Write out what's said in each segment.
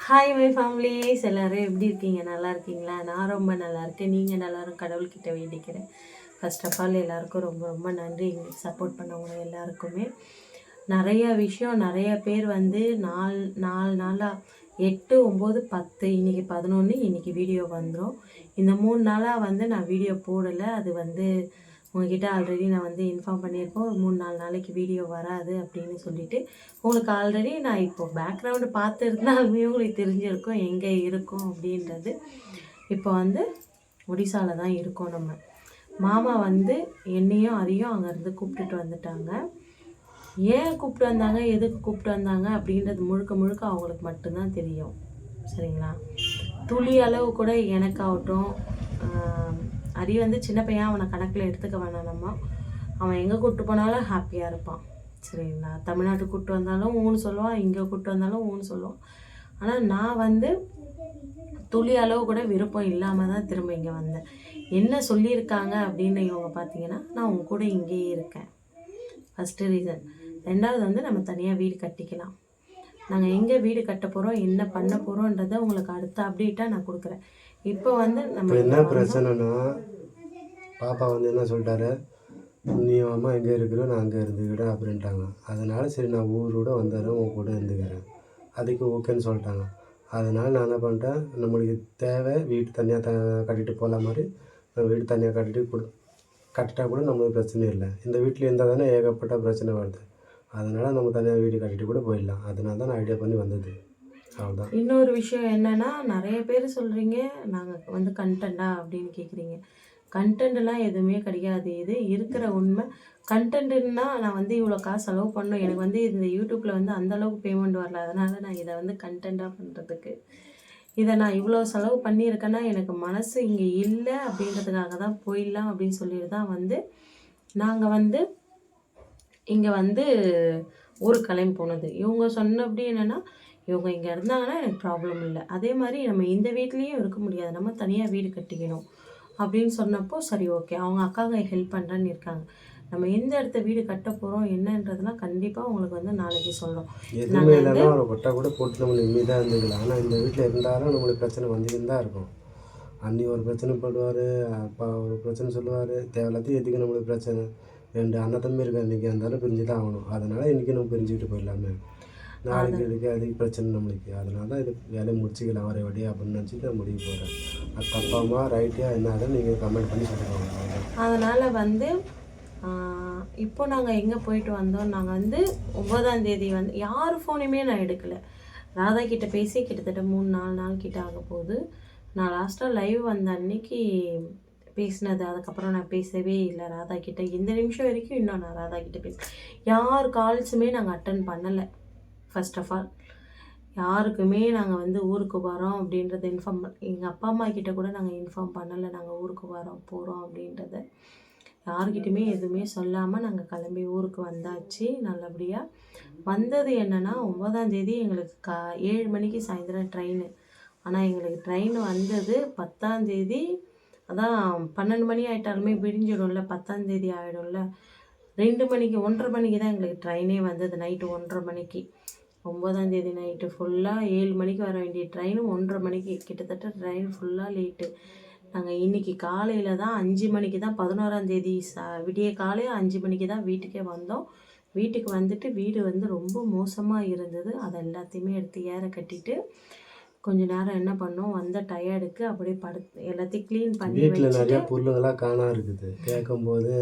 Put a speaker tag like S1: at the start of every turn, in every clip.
S1: Hi my families எல்லோரும் எப்படி இருக்கீங்க? நல்லா இருக்கீங்களா? நான் ரொம்ப நல்லா இருக்கேன். நீங்கள் எல்லோரும் கடவுள்கிட்ட வேண்டிக்கிறேன். ஃபர்ஸ்ட் ஆஃப் ஆல் எல்லாருக்கும் ரொம்ப ரொம்ப நன்றி. எங்களுக்கு சப்போர்ட் பண்ணவங்க எல்லாருக்குமே நிறைய விஷயம். நிறைய பேர் வந்து நாலு நாலு நாளாக 8, 9, 10 இன்றைக்கி 11 இன்றைக்கி வீடியோ வந்துடும். இந்த 3 நாளாக வந்து நான் வீடியோ போடலை. அது வந்து உங்ககிட்ட ஆல்ரெடி நான் வந்து இன்ஃபார்ம் பண்ணியிருக்கோம். ஒரு 3-4 நாளைக்கு வீடியோ வராது அப்படின்னு சொல்லிட்டு. உங்களுக்கு ஆல்ரெடி நான் இப்போது பேக்ரவுண்டு பார்த்து இருந்தாலுமே உங்களுக்கு தெரிஞ்சிருக்கும் எங்கே இருக்கும் அப்படின்றது. இப்போ வந்து ஒடிசாவில் தான் இருக்கோம் நம்ம. மாமா வந்து என்னையும் அதையும் அங்கேருந்து கூப்பிட்டுட்டு வந்துட்டாங்க. ஏன் கூப்பிட்டு வந்தாங்க, எதுக்கு கூப்பிட்டு வந்தாங்க அப்படின்றது முழுக்க முழுக்க அவங்களுக்கு மட்டும்தான் தெரியும். சரிங்களா? துளி அளவு கூட எனக்காகட்டும், அரி வந்து சின்ன பையன், அவனை கணக்கில் எடுத்துக்க வேணாம் நம்ம. அவன் எங்கே கூப்பிட்டு போனாலும் ஹாப்பியாக இருப்பான். சரிங்களா? தமிழ்நாட்டுக்கு கூப்பிட்டு வந்தாலும் ஊன்னு சொல்லுவான், இங்கே கூப்பிட்டு வந்தாலும் ஊன்னு சொல்லுவான். ஆனால் நான் வந்து துளி அளவு கூட விருப்பம் இல்லாமல் தான் திரும்ப இங்கே வந்தேன். என்ன சொல்லியிருக்காங்க அப்படின்னு இவங்க பார்த்தீங்கன்னா, நான் உங்க கூட இங்கேயே இருக்கேன். First reason. 2வது வந்து நம்ம தனியாக வீடு கட்டிக்கலாம். நாங்கள் எங்கே வீடு கட்ட போகிறோம், என்ன பண்ண போகிறோன்றதை உங்களுக்கு அடுத்த அப்டேட்டாக நான் கொடுக்குறேன். இப்போ வந்து நம்ம
S2: என்ன பிரச்சனைனா, பாப்பா வந்து என்ன சொல்லிட்டாரு, நீ அம்மா எங்கே இருக்கிறோ நான் அங்கே இருந்துக்கிறேன் அப்படின்ட்டாங்க. அதனால் சரி நான் ஊரோட வந்துடுறேன், உன் கூட இருந்துக்கிறேன். அதுக்கு ஓகேன்னு சொல்லிட்டாங்க. அதனால் நான் என்ன பண்ணிட்டேன், நம்மளுக்கு தேவை வீடு தனியாக கட்டிட்டு போகலாம் மாதிரி நான் வீடு தனியாக கட்டிட்டா கூட நம்மளுக்கு பிரச்சனை இல்லை. இந்த வீட்டில் இருந்தால் தானே ஏகப்பட்ட பிரச்சனை வருது. அதனால் நம்ம தனியாக வீடு கட்டிட்டு கூட போயிடலாம். அதனால தான் நான் ஐடியா பண்ணி வந்தது. அவ்வளோதான்.
S1: இன்னொரு விஷயம் என்னென்னா, நிறைய பேர் சொல்கிறீங்க நாங்கள் வந்து கண்டென்ட்டா அப்படின்னு கேட்குறீங்க. கண்டென்ட்லாம் எதுவுமே கிடையாது. இது இருக்கிற உண்மை. கண்டென்ட்டுன்னா நான் வந்து இவ்வளோ காசு செலவு பண்ணணும், எனக்கு வந்து இந்த யூடியூப்பில் வந்து அந்தளவுக்கு பேமெண்ட் வரல, அதனால் நான் இதை வந்து கண்டென்ட்டாக பண்ணுறதுக்கு இதை நான் இவ்வளோ செலவு பண்ணியிருக்கேன்னா எனக்கு மனசு இங்கே இல்லை அப்படின்றதுக்காக தான் போயிடலாம் அப்படின்னு சொல்லிட்டு தான் வந்து நாங்கள் வந்து இங்கே வந்து ஊருக்கு கிளம்பி போனது. இவங்க சொன்னபடி என்னென்னா, இவங்க இங்கே இருந்தாங்கன்னா எனக்கு ப்ராப்ளம் இல்லை. அதே மாதிரி நம்ம இந்த வீட்லேயும் இருக்க முடியாது, நம்ம தனியாக வீடு கட்டிக்கணும் அப்படின்னு சொன்னப்போ சரி ஓகே, அவங்க அக்காங்க ஹெல்ப் பண்ணுறேன்னு இருக்காங்க. நம்ம எந்த இடத்த வீடு கட்ட போகிறோம் என்னன்றதுலாம் கண்டிப்பாக உங்களுக்கு வந்து நாளைக்கு சொல்கிறோம்.
S2: எதுவுமே இல்லைன்னா ஒரு கொட்டை கூட போட்டு நம்ம நிம்மதியாக இருந்துக்கலாம். ஆனால் இந்த வீட்டில் இருந்தாலும் நம்மளுக்கு பிரச்சனை வந்துக்கிட்டு தான் இருக்கும். அண்ணி ஒரு பிரச்சனை போடுவார், அப்பா ஒரு பிரச்சனை சொல்லுவார். தேவையில்லாத்தையும் எதுக்கு நம்மளுக்கு பிரச்சனை. 2 அண்ணன் தம்பி இருக்க இன்றைக்கி இருந்தாலும் பிரிஞ்சு தான் ஆகணும். அதனால் இன்றைக்கி நம்ம பிரிஞ்சுக்கிட்டு போயிடலாமே. நாளைக்கு இதுக்கு அதுக்கு பிரச்சனை நம்மளுக்கு. அதனால தான் இது வேலையை முடிச்சுக்கலாம் வர வழியா அப்படின்னு நினச்சிட்டு நான் முடிவு போகிறேன். அது தப்பாமா ரைட்டியா என்ன நீங்கள் கமெண்ட் பண்ணி சொல்லிக்கோங்க.
S1: அதனால் வந்து இப்போ நாங்கள் எங்கே போயிட்டு வந்தோம், நாங்கள் வந்து 9ஆம் தேதி வந்து யார் ஃபோனையுமே நான் எடுக்கலை. ராதா கிட்டே பேசி கிட்டத்தட்ட 3-4 நாள் கிட்ட ஆக போகுது. நான் லாஸ்ட்டாக லைவ் வந்த அன்னைக்கு பேசினது. அதுக்கப்புறம் நான் பேசவே இல்லை ராதா கிட்டே. இந்த நிமிஷம் வரைக்கும் இன்னும் நான் ராதா கிட்டே யார் கால்ஸுமே நாங்கள் அட்டன் பண்ணலை. ஃபர்ஸ்ட் ஆஃப் ஆல் யாருக்குமே நாங்கள் வந்து ஊருக்கு வரோம் அப்படின்றத எங்கள் அப்பா அம்மா கிட்டே கூட நாங்கள் இன்ஃபார்ம் பண்ணலை, நாங்கள் ஊருக்கு வரோம் போகிறோம் அப்படின்றத. யார்கிட்டையுமே எதுவுமே சொல்லாமல் நாங்கள் கிளம்பி ஊருக்கு வந்தாச்சு நல்லபடியாக. வந்தது என்னென்னா 9ஆம் தேதி எங்களுக்கு 7 மணிக்கு சாயந்தரம் ட்ரெயின். ஆனால் எங்களுக்கு ட்ரெயின் வந்தது 10ஆம் தேதி. அதான் 12 மணி ஆகிட்டாலுமே விடிஞ்சிடும்ல, 10ஆம் தேதி ஆகிடும்ல. 2 மணிக்கு 1:30 மணிக்கு தான் எங்களுக்கு ட்ரெயினே வந்தது, நைட்டு 1:30 மணிக்கு. 9ஆம் தேதி நைட்டு ஃபுல்லாக 7 மணிக்கு வர வேண்டிய ட்ரெயின் 1:30 மணிக்கு. கிட்டத்தட்ட ட்ரெயின் ஃபுல்லாக லேட்டு. நாங்கள் இன்றைக்கி காலையில் தான் 5 மணிக்கு தான் 11ஆம் தேதி விடிய காலையில் 5 மணிக்கு தான் வீட்டுக்கே வந்தோம். வீட்டுக்கு வந்துட்டு வீடு வந்து ரொம்ப மோசமாக இருந்தது. அதை எல்லாத்தையுமே எடுத்து ஏற கட்டிட்டு கொஞ்ச நேரம் என்ன பண்ணோம், வந்த டயர்டுக்கு அப்படியே எல்லாத்தையும் க்ளீன் பண்ணி
S2: வீட்டில் நிறையா பொருளுங்களாம் காணா இருக்குது. கேட்கும்போது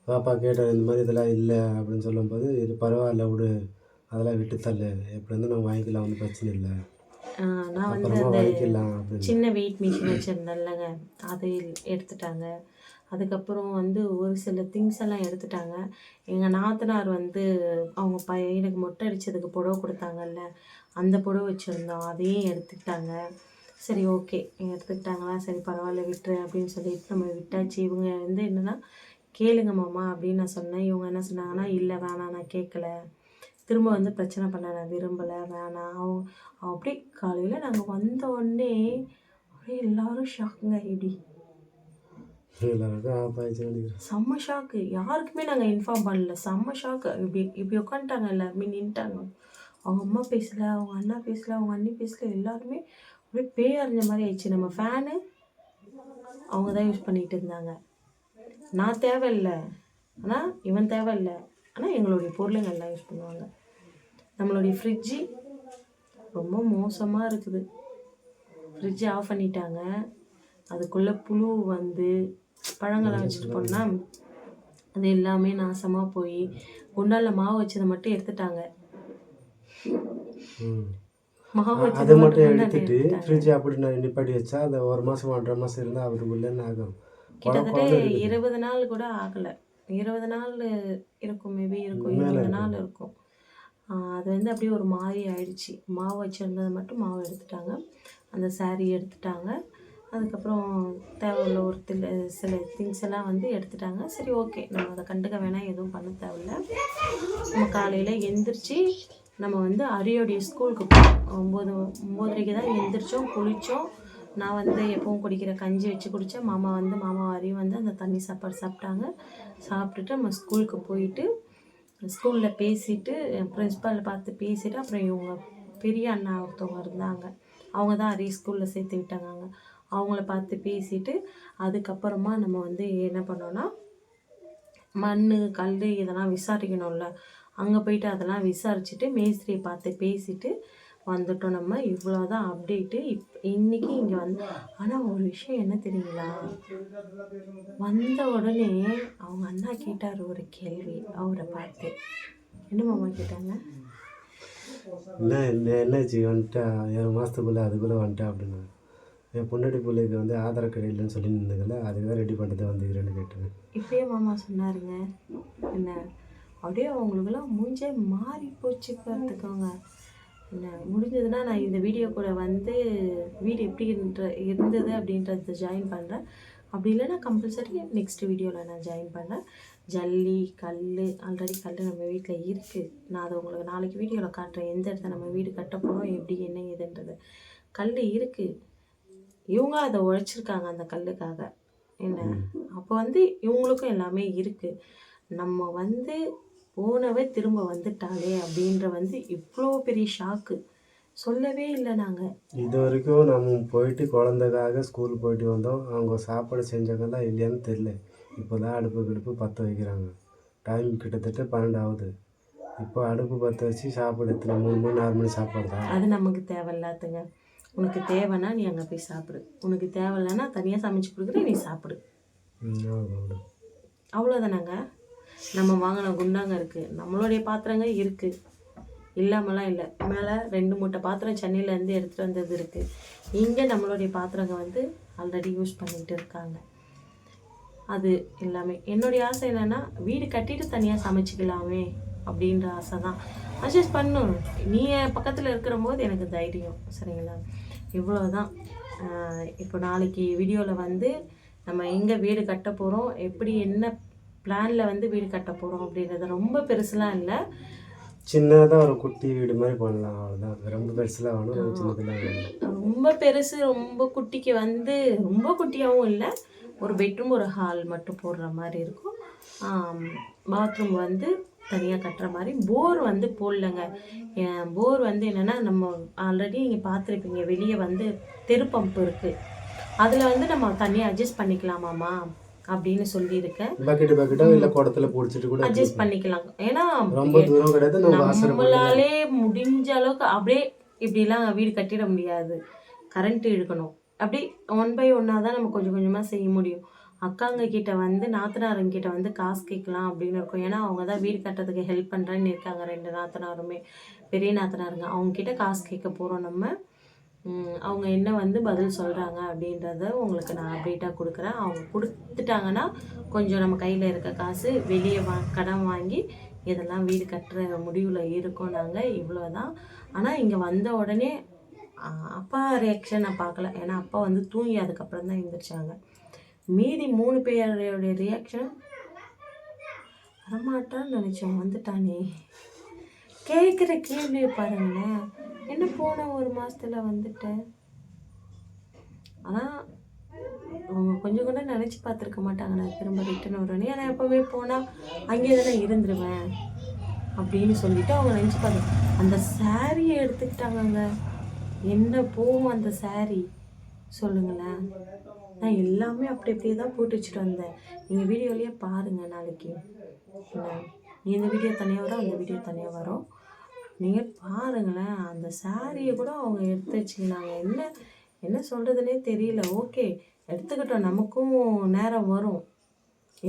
S2: பாப்பா கேட்டார், இந்த மாதிரி இதெல்லாம் இல்லை அப்படின்னு சொல்லும்போது, இது பரவாயில்ல விடு, அதெல்லாம் விட்டு தள்ளு, எப்படி இருந்தால் நம்ம வாங்கிக்கலாம், ஒன்றும் பிரச்சனை இல்லை,
S1: நான் வந்து அந்த சின்ன வெயிட் மிஷின் வச்சுருந்தேன்லங்க, அது எடுத்துட்டாங்க. அதுக்கப்புறம் வந்து ஒரு சில திங்ஸ் எல்லாம் எடுத்துட்டாங்க. எங்கள் நாத்தனார் வந்து அவங்க பையனுக்கு மொட்டை அடித்ததுக்கு புடவை கொடுத்தாங்கல்ல, அந்த புடவை வச்சுருந்தோம், அதையும் எடுத்துக்கிட்டாங்க. சரி ஓகே எடுத்துக்கிட்டாங்களா, சரி பரவாயில்ல விட்டுரு அப்படின்னு சொல்லிட்டு நம்ம விட்டாச்சு. இவங்க வந்து என்னென்னா, கேளுங்க மாமா அப்படின்னு நான் சொன்னேன். இவங்க என்ன சொன்னாங்கன்னா, இல்லை வேணாம் நான் கேட்கல, திரும்ப வந்து பிரச்சனை பண்ண நான் விரும்பலை, வேணாம். அப்படியே காலையில் நாங்கள் வந்த உடனே அப்படியே எல்லோரும் ஷாக்குங்க. இப்படி செம்ம ஷாக்கு. யாருக்குமே நாங்கள் இன்ஃபார்ம் பண்ணல, செம்ம ஷாக்கு. இப்படி இப்படி உட்காந்துட்டாங்க, எல்லாருமே நின்ட்டாங்க. அவங்க அம்மா பேசல, அவங்க அண்ணா பேசல, அவங்க அண்ணி பேசல, எல்லாருமே அப்படியே பேய் அறிஞ்ச மாதிரி ஆயிடுச்சு. நம்ம ஃபேனு அவங்க தான் யூஸ் பண்ணிகிட்டு இருந்தாங்க. நான் தேவையில்லை, ஆனால் இவன் தேவையில்லை, ஆனால் எங்களுடைய பொருளுங்க எல்லாம் யூஸ் பண்ணுவாங்க. நம்மளுடைய ஃப்ரிட்ஜு ரொம்ப மோசமாக இருக்குது. ஃப்ரிட்ஜ் ஆஃப் பண்ணிட்டாங்க. அதுக்குள்ளே புழு வந்து பழங்கள்லாம் வச்சுட்டு போனால் அது எல்லாமே நாசமாக போய் குண்டாலில் மாவு வச்சதை மட்டும் எடுத்துட்டாங்க. மாவு
S2: அதை
S1: வச்சதை
S2: மட்டும்
S1: மட்டும்
S2: எடுத்துட்டு ஃப்ரிட்ஜ் அப்படி நிப்பாட்டி வச்சா அது 1 மாதம் 1.5 மாதம் இருந்தால் அவருக்குள்ளே ஆகும்.
S1: கிட்டத்தட்ட 20 நாள் கூட ஆகலை. 20 நாள் இருக்கும், மேபி இருக்கும், 20 நாள் இருக்கும். அது வந்து அப்படியே ஒரு மாதிரி ஆயிடுச்சு. மாவு வச்சுருந்ததை மட்டும் மாவு எடுத்துட்டாங்க, அந்த saree எடுத்துட்டாங்க. அதுக்கப்புறம் தேவையில்ல ஒரு சில திங்ஸ் எல்லாம் வந்து எடுத்துட்டாங்க. சரி, ஓகே, நம்ம அதை கண்டுக்க வேணாம், எதுவும் பண்ண தேவையில்ல. நம்ம காலையில் எந்திரிச்சு நம்ம வந்து அரியோடைய ஸ்கூலுக்கு போனோம். 9:30க்கு தான் எந்திரிச்சோம், குளித்தோம். நான் வந்து எப்பவும் குடிக்கிற கஞ்சி வச்சு குடித்தேன். மாமா அரியும் வந்து அந்த தண்ணி சாப்பாடு சாப்பிட்டாங்க. சாப்பிட்டுட்டு நம்ம ஸ்கூலுக்கு போயிட்டு ஸ்கூலில் பேசிவிட்டு பிரின்ஸ்பாலை பார்த்து பேசிவிட்டு அப்புறம் இவங்க பெரிய அண்ணா ஒருத்தவங்க இருந்தாங்க, அவங்க தான் அரிய ஸ்கூலில் சேர்த்து விட்டாங்க. அவங்கள பார்த்து பேசிவிட்டு அதுக்கப்புறமா நம்ம வந்து என்ன பண்ணோன்னா மண் கல் இதெல்லாம் விசாரிக்கணும்ல, அங்கே போயிட்டு அதெல்லாம் விசாரிச்சுட்டு மேஸ்திரியை பார்த்து பேசிட்டு வந்துட்டோம். நம்ம இவ்வளோதான் அப்டேட்டு. இன்றைக்கி இங்கே வந்து ஆனால் ஒரு விஷயம் என்ன தெரியுங்களா, வந்த உடனே அவங்க அண்ணா கேட்டார் ஒரு கேள்வி அவரை பார்த்து. என்ன மாமா கேட்டாங்க?
S2: என்னாச்சு வந்துட்டா 7 மாதத்துக்குள்ளே அதுக்குள்ளே வந்துட்டேன் அப்படின்னா, என் பொண்டாட்டி பிள்ளைக்கு வந்து ஆதார் கார்டு இல்லைன்னு சொல்லி நின்றுங்கல்ல, அதுக்கு தான் ரெடி பண்ணிட்டு வந்துக்கிறேன்னு கேட்டேன்.
S1: இப்படியே மாமா சொன்னாருங்க. என்ன அப்படியே அவங்களுக்குலாம் மூஞ்சே மாறி போச்சு பார்த்துக்கோங்க. என்ன முடிஞ்சதுன்னா நான் இந்த வீடியோ கூட வந்து வீடு எப்படி இருந்தது அப்படின்றத ஜாயின் பண்ணுறேன். அப்படி இல்லைன்னா கம்பல்சரி நெக்ஸ்ட் வீடியோவில் நான் ஜாயின் பண்ணேன். ஜல்லி கல் ஆல்ரெடி கல் நம்ம வீட்டில் இருக்குது. நான் அதை உங்களுக்கு நாளைக்கு வீடியோவில் காட்டுறேன், எந்த இடத்த நம்ம வீடு கட்ட போகிறோம், எப்படி என்ன ஏதுன்றது. கல் இருக்குது, இவங்க அதை உழைச்சிருக்காங்க அந்த கல்லுக்காக. என்ன அப்போ வந்து இவங்களுக்கும் எல்லாமே இருக்குது. நம்ம வந்து போனவே திரும்ப வந்துட்டாலே அப்படின்ற வந்து இவ்வளோ பெரிய ஷாக்கு. சொல்லவே இல்லை. நாங்கள்
S2: இது வரைக்கும் நம்ம போயிட்டு குழந்தைக்காக ஸ்கூல் போயிட்டு வந்தோம். அவங்க சாப்பாடு செஞ்சாங்களா இல்லையான்னு தெரியல. இப்போ தான் அடுப்பு பற்ற வைக்கிறாங்க. டைம் கிட்டத்தட்ட 12 ஆகுது. இப்போ அடுப்பு பற்ற வச்சு சாப்பாடு எத்தனை 3 மணி 4 மணி சாப்பாடு தான்.
S1: அது நமக்கு தேவையில்லாதுங்க. உனக்கு தேவைன்னா நீ அங்கே போய் சாப்பிடு, உனக்கு தேவையில்லைன்னா தனியாக சமைச்சு கொடுக்குறேன், நீ சாப்பிடு, அவ்வளோதானாங்க. நம்ம வாங்கின குண்டாங்க இருக்குது, நம்மளுடைய பாத்திரங்க இருக்குது, இல்லாமலாம் இல்லை. மேலே 2 மூட்டை பாத்திரம் சென்னையிலேருந்து எடுத்துகிட்டு வந்தது இருக்குது. இங்கே நம்மளுடைய பாத்திரங்க வந்து ஆல்ரெடி யூஸ் பண்ணிக்கிட்டு இருக்காங்க. அது எல்லாமே என்னுடைய ஆசை என்னென்னா, வீடு கட்டிட்டு தனியாக சமைச்சிக்கலாமே அப்படின்ற ஆசை தான். அட்ஜஸ்ட் பண்ணும். நீ பக்கத்தில் இருக்கிற போது எனக்கு தைரியம், சரிங்களா? இவ்வளோதான். இப்போ நாளைக்கு வீடியோவில் வந்து நம்ம எங்கே வீடு கட்ட போகிறோம், எப்படி என்ன பிளானில் வந்து வீடு கட்ட போகிறோம் அப்படின்றது ரொம்ப பெருசுலாம் இல்லை,
S2: சின்னதாக ஒரு குட்டி வீடு மாதிரி பண்ணலாம், அவ்வளோதான். ரொம்ப பெருசுலாம் வேணும், சின்னதெல்லாம் வேணும்.
S1: ரொம்ப பெருசு ரொம்ப குட்டிக்கு வந்து ரொம்ப குட்டியாகவும் இல்லை, ஒரு பெட்ரூம் ஒரு ஹால் மட்டும் போடுற மாதிரி இருக்கும். பாத்ரூம் வந்து தனியாக கட்டுற மாதிரி. போர் வந்து போடலங்க. போர் வந்து என்னென்னா, நம்ம ஆல்ரெடி நீங்கள் பார்த்துருப்பீங்க, வெளியே வந்து தெரு பம்பு இருக்குது, அதில் வந்து நம்ம தண்ணியை அட்ஜஸ்ட் பண்ணிக்கலாமாம்மா அப்படின்னு சொல்லியிருக்கேன்.
S2: பக்கெட்டாக இல்லை குடத்தில் பிடிச்சிட்டு கூட
S1: அட்ஜஸ்ட் பண்ணிக்கலாம். ஏன்னா
S2: ரொம்ப தூரம் கிடையாது,
S1: நம்மளாலே முடிஞ்ச அளவுக்கு அப்படியே இப்படிலாம் வீடு கட்டிட முடியாது, கரண்ட் இழுக்கணும். அப்படி 1 by 1 தான் நம்ம கொஞ்சம் கொஞ்சமாக செய்ய முடியும். அக்காங்க கிட்ட வந்து நாத்தனாருங்கிட்ட வந்து காசு கேட்கலாம் அப்படின்னு இருக்கும். ஏன்னா அவங்க தான் வீடு கட்டுறதுக்கு ஹெல்ப் பண்ணுறேன்னு இருக்காங்க. 2 நாத்தனாருமே பெரிய நாத்தனாருங்க. அவங்கக்கிட்ட காசு கேட்க போகிறோம் நம்ம. அவங்க என்ன வந்து பதில் சொல்கிறாங்க அப்படின்றத உங்களுக்கு நான் அப்டேட்டாக கொடுக்குறேன். அவங்க கொடுத்துட்டாங்கன்னா கொஞ்சம் நம்ம கையில் இருக்க காசு வெளியே கடன் வாங்கி இதெல்லாம் வீடு கட்டுற முடிவில் இருக்கோம் நாங்கள். இவ்வளோ தான். ஆனால் இங்கே வந்த உடனே அப்பா ரியாக்ஷன் நான் பார்க்கல, ஏன்னா அப்பா வந்து தூங்கி அதுக்கப்புறம் தான் எழுந்திரிச்சாங்க. மீதி 3 பேருடைய ரியாக்ஷன் வரமாட்டான்னு நினச்சோம், வந்துட்டானே. கேட்குற கேள்வியை பாருங்களேன், என்ன போன 1 மாதத்தில் வந்துட்டேன். ஆனால் அவங்க கொஞ்சம் கூட நினச்சி பார்த்துருக்க மாட்டாங்க நான் திரும்ப ரிட்டன் வருவேன். ஏன்னா எப்போவே போனால் அங்கேயே தானே இருந்துருவேன். அப்படின்னு சொல்லிட்டு அவங்க நினச்சி பார்த்து அந்த சாரியை எடுத்துக்கிட்டாங்கங்க. என்ன போகும் அந்த சாரி சொல்லுங்களேன். நான் எல்லாமே அப்படி அப்படியே தான் போட்டு வச்சுட்டு வந்தேன். நீங்கள் வீடியோலேயே பாருங்கள் நாளைக்கு. என்ன இந்த வீடியோ தனியாக வரும், அந்த வீடியோ தனியாக வரும். நீங்கள் பாருங்களேன். அந்த சாரியை கூட அவங்க எடுத்து வச்சுக்கினாங்க. என்ன சொல்கிறதுனே தெரியல. ஓகே, எடுத்துக்கிட்டோம், நமக்கும் நேரம் வரும்.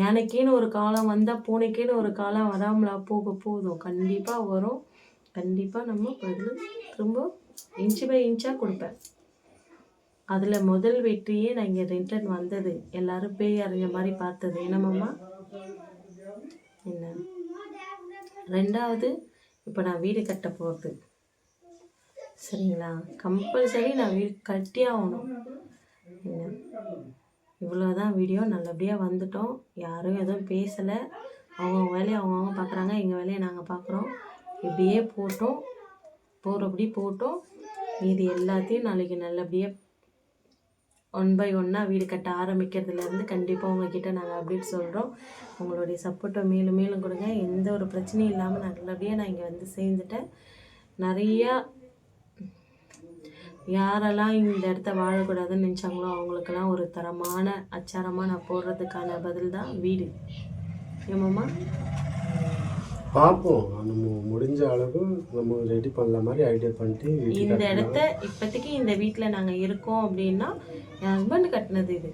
S1: யானைக்கேன்னு ஒரு காலம் வந்தால் பூனைக்கேன்னு ஒரு காலம் வராமலா போக போதும். கண்டிப்பாக வரும். கண்டிப்பாக நம்ம பதில் திரும்ப இன்ச்சு பை இன்ச்சாக கொடுப்பேன். அதில் முதல் வெற்றியே நான் இங்கே ரிட்டர்ன் வந்தது. எல்லாரும் பேய் அறிஞ்ச மாதிரி பார்த்தது என்னமாம்மா. என்ன ரெண்டாவது, இப்போ நான் வீடு கட்ட போகிறது சரிங்களா. கம்பல்சரி நான் வீடு கட்டி ஆகணும். என்ன இவ்வளோதான் வீடியோ. நல்லபடியாக வந்துட்டோம். யாரும் எதுவும் பேசலை. அவங்கவுங்க வேலையை அவங்கவுங்க பார்க்குறாங்க. எங்கள் வேலையை நாங்கள் பார்க்குறோம். இப்படியே போட்டோம், போகிறபடி போட்டோம். இது எல்லாத்தையும் நாளைக்கு நல்லபடியாக 1 by 1 வீடு கட்ட ஆரம்பிக்கிறதுலேருந்து கண்டிப்பாக உங்ககிட்ட நாங்கள் அப்டேட் சொல்கிறோம். உங்களுடைய சப்போர்ட்டை மேலும் மேலும் கொடுங்க. எந்த ஒரு பிரச்சனையும் இல்லாமல் நல்லபடியாக நான் இங்கே வந்து சேர்ந்துட்டேன். நிறையா யாரெல்லாம் இந்த இடத்த வாழக்கூடாதுன்னு நினச்சாங்களோ அவங்களுக்கெல்லாம் ஒரு தரமான அச்சாரமாக நான் போடுறதுக்கான பதில் தான் வீடு. ஏமாம்மா
S2: பார்ப்போம். நம்ம முடிஞ்ச அளவு நம்ம ரெடி பண்ணல மாதிரி ஐடியா பண்ணிட்டு
S1: இந்த இடத்த இப்போதைக்கு இந்த வீட்டில் நாங்கள் இருக்கோம் அப்படின்னா என் ஹஸ்பண்ட் கட்டினது இது.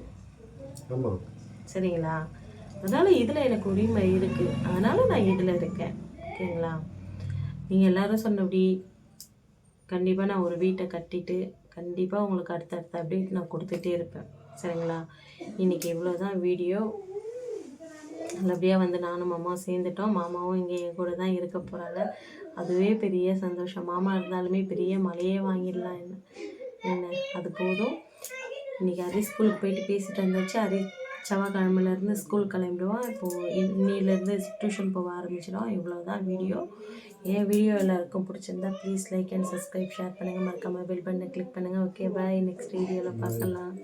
S2: ஆமாம்
S1: சரிங்களா. அதனால் இதில் எனக்கு உரிமை இருக்குது. அதனால் நான் இதில் இருக்கேன். ஓகேங்களா. நீங்கள் எல்லோரும் சொன்னபடி கண்டிப்பாக நான் ஒரு வீட்டை கட்டிட்டு கண்டிப்பாக உங்களுக்கு அடுத்தடுத்த அப்டேட் நான் கொடுத்துட்டே இருப்பேன். சரிங்களா. இன்றைக்கி இவ்வளோ தான் வீடியோ. நல்லபடியாக வந்து நானும் மாமாவும் சேர்ந்துட்டோம். மாமாவும் இங்கே என் கூட தான் இருக்க போகிறாங்க. அதுவே பெரிய சந்தோஷம். மாமா இருந்தாலுமே பெரிய மலையே வாங்கிடலாம். என்ன அது போதும். இன்றைக்கி ஹரி ஸ்கூலுக்கு போயிட்டு பேசிட்டு வந்தாச்சு. ஹரி செவ்வாய்க்கிழமையிலேருந்து ஸ்கூல் கிளம்பிடுவான். இப்போது இன்னிலேருந்து டியூஷன் போக ஆரம்பிச்சிடும். இவ்வளோ தான் வீடியோ. என் வீடியோ எல்லாருக்கும் பிடிச்சிருந்தா please like and subscribe, share பண்ணுங்கள். மறக்காமல் பெல் பட்டனை கிளிக் பண்ணுங்கள். ஓகே, பாய். நெக்ஸ்ட் வீடியோவில் பார்க்கலாம்.